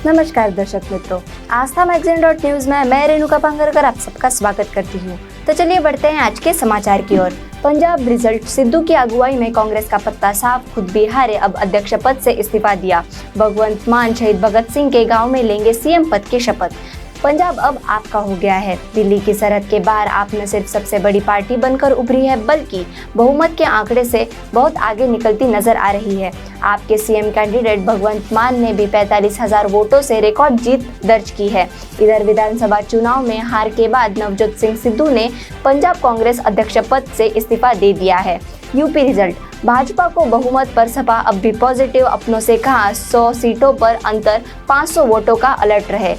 नमस्कार दर्शक मित्रों, आस्था मैगजीन.न्यूज में मैं रेणुका पांगरकर आप सबका स्वागत करती हूँ। तो चलिए बढ़ते हैं आज के समाचार की ओर। पंजाब रिजल्ट, सिद्धू की अगुवाई में कांग्रेस का पत्ता साफ, खुद भी हारे, अब अध्यक्ष पद से इस्तीफा दिया। भगवंत मान शहीद भगत सिंह के गांव में लेंगे सीएम पद की शपथ। पंजाब अब आपका हो गया है। दिल्ली की सरहद के बाहर आप न सिर्फ सबसे बड़ी पार्टी बनकर उभरी है, बल्कि बहुमत के आंकड़े से बहुत आगे निकलती नजर आ रही है। आपके सीएम कैंडिडेट भगवंत मान ने भी 45,000 वोटों से रिकॉर्ड जीत दर्ज की है। इधर विधानसभा चुनाव में हार के बाद नवजोत सिंह सिद्धू ने पंजाब कांग्रेस अध्यक्ष पद से इस्तीफा दे दिया है। यूपी रिजल्ट, भाजपा को बहुमत पर सपा अब भी पॉजिटिव, अपनों से कहा 100 सीटों पर अंतर 500 वोटों का अलर्ट रहे।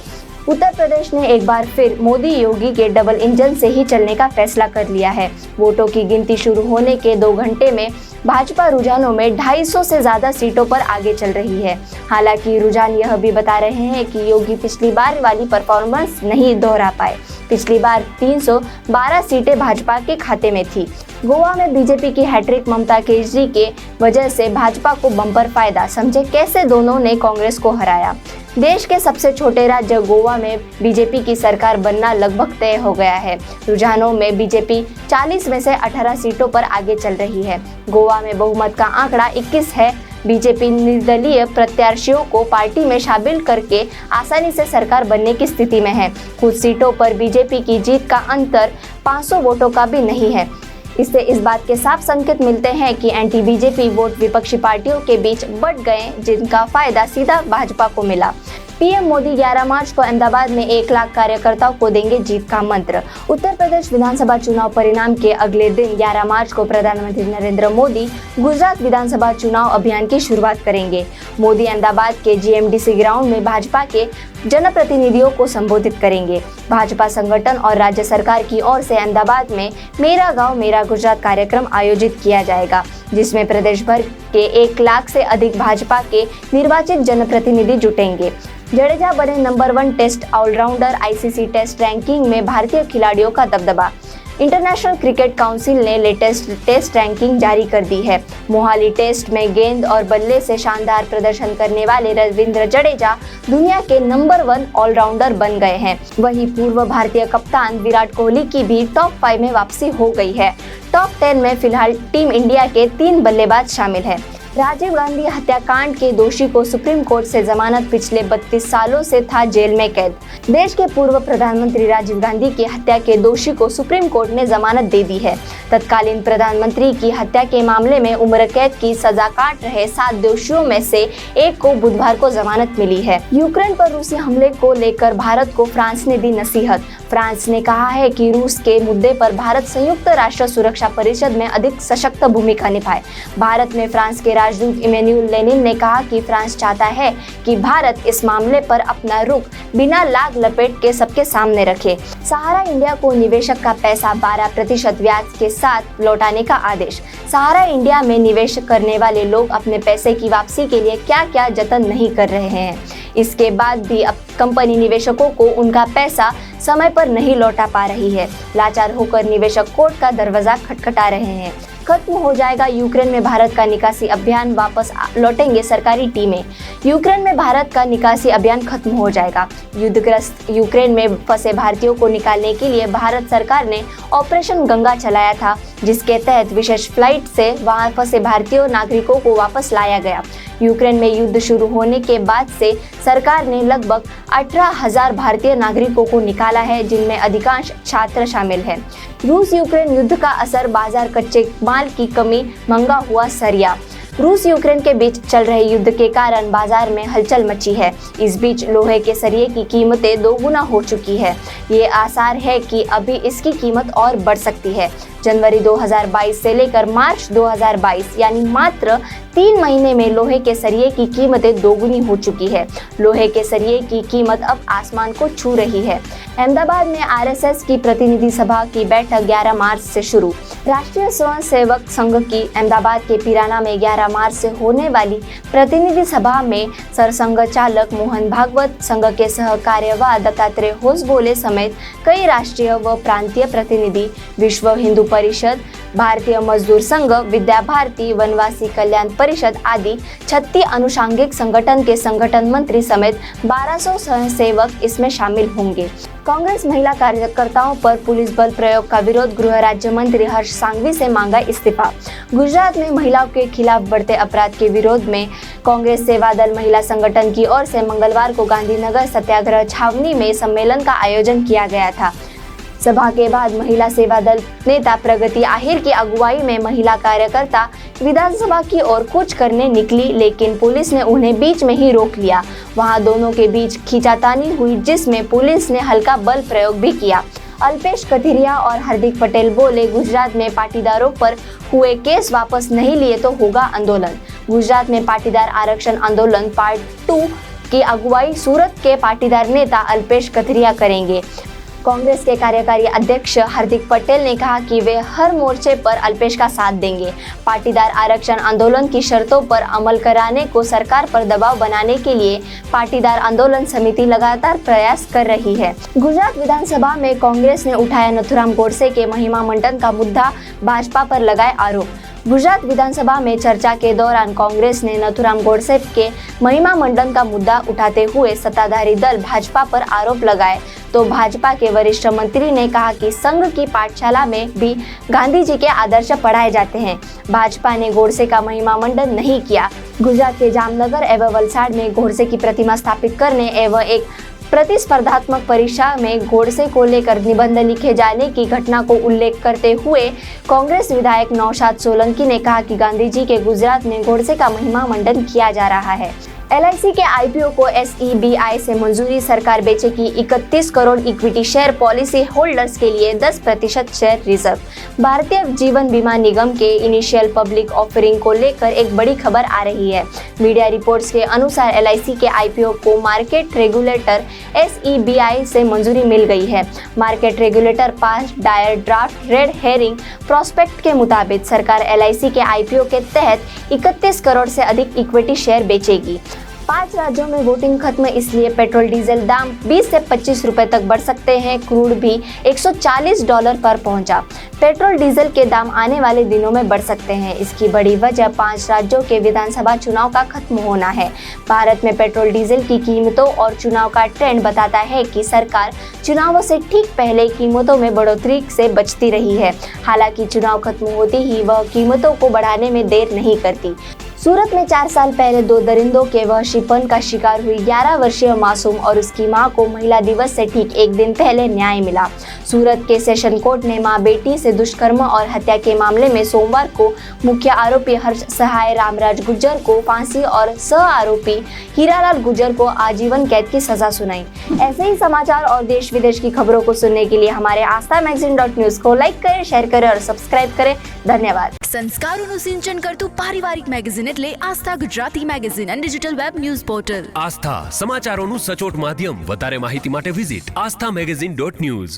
उत्तर प्रदेश ने एक बार फिर मोदी योगी के डबल इंजन से ही चलने का फैसला कर लिया है। वोटों की गिनती शुरू होने के 2 घंटे में भाजपा रुझानों में 250 से ज्यादा सीटों पर आगे चल रही है। हालांकि रुझान यह भी बता रहे हैं कि योगी पिछली बार वाली परफॉर्मेंस नहीं दोहरा पाए। पिछली बार 312 सीटें भाजपा के खाते में थी। गोवा में बीजेपी की हैट्रिक ममता केजरी के वजह से भाजपा को बम्पर फायदा, समझे कैसे दोनों ने कांग्रेस को हराया। देश के सबसे छोटे राज्य गोवा में बीजेपी की सरकार बनना लगभग तय हो गया है। रुझानों में बीजेपी 40 में से 18 सीटों पर आगे चल रही है। गोवा में बहुमत का आंकड़ा 21 है। बीजेपी निर्दलीय प्रत्याशियों को पार्टी में शामिल करके आसानी से सरकार बनने की स्थिति में है। कुछ सीटों पर बीजेपी की जीत का अंतर 500 वोटों का भी नहीं है। इससे इस बात के साफ संकेत मिलते हैं कि एंटी बीजेपी वोट विपक्षी पार्टियों के बीच बंट गए, जिनका फायदा सीधा भाजपा को मिला। पीएम मोदी 11 मार्च को अहमदाबाद में 1 लाख कार्यकर्ताओं को देंगे जीत का मंत्र। उत्तर प्रदेश विधानसभा चुनाव परिणाम के अगले दिन 11 मार्च को प्रधानमंत्री नरेंद्र मोदी गुजरात विधानसभा चुनाव अभियान की शुरुआत करेंगे। मोदी अहमदाबाद के जीएमडीसी ग्राउंड में भाजपा के जनप्रतिनिधियों को संबोधित करेंगे। भाजपा संगठन और राज्य सरकार की ओर से अहमदाबाद में मेरा गांव मेरा गुजरात कार्यक्रम आयोजित किया जाएगा, जिसमें प्रदेश भर के 1 लाख से अधिक भाजपा के निर्वाचित जनप्रतिनिधि जुटेंगे। जडेजा बने number 1 test allrounder, ICC test ranking में भारतीय खिलाड़ियों का दबदबा। इंटरनेशनल क्रिकेट काउंसिल ने लेटेस्ट टेस्ट रैंकिंग जारी कर दी है। मोहाली टेस्ट में गेंद और बल्ले से शानदार प्रदर्शन करने वाले रविंद्र जडेजा दुनिया के नंबर 1 ऑलराउंडर बन गए हैं। वहीं पूर्व भारतीय कप्तान विराट कोहली की भी टॉप 5 में वापसी हो गई है। टॉप 10 में फिलहाल टीम इंडिया के 3 बल्लेबाज शामिल हैं। राजीव गांधी हत्याकांड के दोषी को सुप्रीम कोर्ट से जमानत, पिछले 32 सालों से था जेल में कैद। देश के पूर्व प्रधानमंत्री राजीव गांधी की हत्या के दोषी को सुप्रीम कोर्ट ने जमानत दे दी है। तत्कालीन प्रधानमंत्री की हत्या के मामले में उम्र कैद की सजा काट रहे 7 दोषियों में से एक को बुधवार को जमानत मिली है। यूक्रेन पर रूसी हमले को लेकर भारत को फ्रांस ने दी नसीहत। फ्रांस ने कहा है कि रूस के मुद्दे पर भारत संयुक्त राष्ट्र सुरक्षा परिषद में अधिक सशक्त भूमिका निभाए। भारत में फ्रांस के राजदूत इमैनुअल लेनिन ने कहा कि फ्रांस चाहता है कि भारत इस मामले पर अपना रुख बिना लाग लपेट के सबके सामने रखे। सहारा इंडिया को निवेशक का पैसा 12% ब्याज के साथ लौटाने का आदेश। सहारा इंडिया में निवेश करने वाले लोग अपने पैसे की वापसी के लिए क्या क्या जतन नहीं कर रहे हैं। इसके बाद भी अब कंपनी निवेशकों को उनका पैसा समय पर नहीं लौटा पा रही है। लाचार होकर निवेशक कोर्ट का दरवाजा खटखटा रहे हैं। खत्म हो जाएगा यूक्रेन में भारत का निकासी अभियान, वापस लौटेंगे सरकारी टीमें। यूक्रेन में भारत का निकासी अभियान खत्म हो जाएगा। युद्धग्रस्त यूक्रेन में फंसे भारतीयों को निकालने के लिए भारत सरकार ने ऑपरेशन गंगा चलाया था, जिसके तहत विशेष फ्लाइट से वहां फंसे भारतीय नागरिकों को वापस लाया गया। यूक्रेन में युद्ध शुरू होने के बाद से सरकार ने लगभग 18,000 भारतीय नागरिकों को निकाला है, जिनमें अधिकांश छात्र शामिल हैं। रूस यूक्रेन युद्ध का असर, बाजार, कच्चे माल की कमी, महंगा हुआ सरिया। रूस यूक्रेन के बीच चल रहे युद्ध के कारण बाजार में हलचल मची है। इस बीच लोहे के सरिये की कीमतें 2 गुना हो चुकी है। ये आसार है कि अभी इसकी कीमत और बढ़ सकती है। जनवरी 2022 से लेकर मार्च 2022 यानी मात्र 3 महीने में लोहे के सरिये की कीमतें 2 गुनी हो चुकी है। लोहे के सरिये की कीमत अब आसमान को छू रही है। अहमदाबाद में आरएसएस की प्रतिनिधि सभा की बैठक 11 मार्च से शुरू। राष्ट्रीय स्वयं सेवक संघ की अहमदाबाद के पिराना में 11 मार्च से होने वाली प्रतिनिधि सभा में सरसंघ चालक मोहन भागवत, संघ के सह कार्यवाह दत्तात्रेय होसबोले समेत कई राष्ट्रीय व प्रांतीय प्रतिनिधि, विश्व हिंदू परिषद, भारतीय मजदूर संघ, विद्या भारती, वनवासी कल्याण परिषद आदि 36 अनुषंगिक संगठन के संगठन मंत्री समेत 1200 स्वयंसेवक इसमें शामिल होंगे। कांग्रेस महिला कार्यकर्ताओं पर पुलिस बल प्रयोग का विरोध, गृह राज्य मंत्री हर्ष सांघवी से मांगा इस्तीफा। गुजरात में महिलाओं के खिलाफ बढ़ते अपराध के विरोध में कांग्रेस सेवा दल महिला संगठन की ओर से मंगलवार को गांधीनगर सत्याग्रह छावनी में सम्मेलन का आयोजन किया गया था। सभा के बाद महिला सेवा दल नेता प्रगति आहिर की अगुवाई में महिला कार्यकर्ता विधानसभा की ओर कूच करने निकली, लेकिन पुलिस ने उन्हें बीच में ही रोक लिया। वहां दोनों के बीच खींचातानी हुई, जिसमें पुलिस ने हल्का बल प्रयोग भी किया। अल्पेश कथीरिया और हार्दिक पटेल बोले, गुजरात में पाटीदारों पर हुए केस वापस नहीं लिए तो होगा आंदोलन। गुजरात में पाटीदार आरक्षण आंदोलन पार्ट 2 की अगुवाई सूरत के पाटीदार नेता अल्पेश कथीरिया करेंगे। कांग्रेस के कार्यकारी अध्यक्ष हार्दिक पटेल ने कहा कि वे हर मोर्चे पर अल्पेश का साथ देंगे। पाटीदार आरक्षण आंदोलन की शर्तों पर अमल कराने को सरकार पर दबाव बनाने के लिए पाटीदार आंदोलन समिति लगातार प्रयास कर रही है। गुजरात विधानसभा में कांग्रेस ने उठाया नथुराम गोडसे के महिमा मंडन का मुद्दा, भाजपा पर लगाए आरोप। गुजरात विधानसभा में चर्चा के दौरान कांग्रेस ने नथुराम गोडसे के महिमा मंडन का मुद्दा उठाते हुए सत्ताधारी दल भाजपा पर आरोप लगाए, तो भाजपा के वरिष्ठ मंत्री ने कहा कि संघ की पाठशाला में भी गांधी जी के आदर्श पढ़ाए जाते हैं। भाजपा ने गोडसे का महिमा मंडन नहीं किया। गुजरात के जामनगर एवं वलसाड़ में गोडसे की प्रतिमा स्थापित करने एवं एक प्रतिस्पर्धात्मक परीक्षा में गोडसे को लेकर निबंध लिखे जाने की घटना को उल्लेख करते हुए कांग्रेस विधायक नौशाद सोलंकी ने कहा कि गांधी जी के गुजरात में गोडसे का महिमा मंडन किया जा रहा है। LIC के IPO को SEBI से मंजूरी, सरकार बेचेगी 31 crore equity share, policy holders के लिए 10% शेयर रिजर्व। भारतीय जीवन बीमा निगम के इनिशियल पब्लिक ऑफरिंग को लेकर एक बड़ी खबर आ रही है। मीडिया रिपोर्ट्स के अनुसार LIC के IPO को मार्केट रेगुलेटर SEBI से मंजूरी मिल गई है। मार्केट रेगुलेटर पास डायर ड्राफ्ट रेड हेरिंग प्रॉस्पेक्ट के मुताबिक सरकार LIC के IPO के तहत 31 करोड़ से अधिक इक्विटी शेयर बेचेगी। 5 राज्यों में वोटिंग खत्म, इसलिए पेट्रोल डीजल दाम 20 से 25 रुपए तक बढ़ सकते हैं। क्रूड भी $140 पर पहुंचा। पेट्रोल डीजल के दाम आने वाले दिनों में बढ़ सकते हैं। इसकी बड़ी वजह 5 राज्यों के विधानसभा चुनाव का खत्म होना है। भारत में पेट्रोल डीजल की कीमतों और चुनाव का ट्रेंड बताता है कि सरकार चुनावों से ठीक पहले कीमतों में बढ़ोतरी से बचती रही है। हालांकि चुनाव खत्म होते ही वह कीमतों को बढ़ाने में देर नहीं करती। सूरत में 4 साल पहले 2 दरिंदों के वहशीपन का शिकार हुई 11 वर्षीय मासूम और उसकी मां को महिला दिवस से ठीक एक दिन पहले न्याय मिला। सूरत के सेशन कोर्ट ने मां बेटी से दुष्कर्म और हत्या के मामले में सोमवार को मुख्य आरोपी हर्ष सहाय रामराज गुर्जर को फांसी और सह आरोपी हीरालाल गुर्जर को आजीवन कैद की सजा सुनाई। ऐसे ही समाचार और देश विदेश की खबरों को सुनने के लिए हमारे आस्था मैगजीन.न्यूज को लाइक करें, शेयर करें और सब्सक्राइब करें। धन्यवाद। સંસ્કારોનું સિંચન કરતું પારિવારિક મેગેઝિન એટલે આસ્થા ગુજરાતી મેગેઝિન અને ડિજિટલ વેબ ન્યૂઝ પોર્ટલ. આસ્થા સમાચારોનું સચોટ માધ્યમ. વધારે માહિતી માટે વિઝિટ aasthamagazine.news.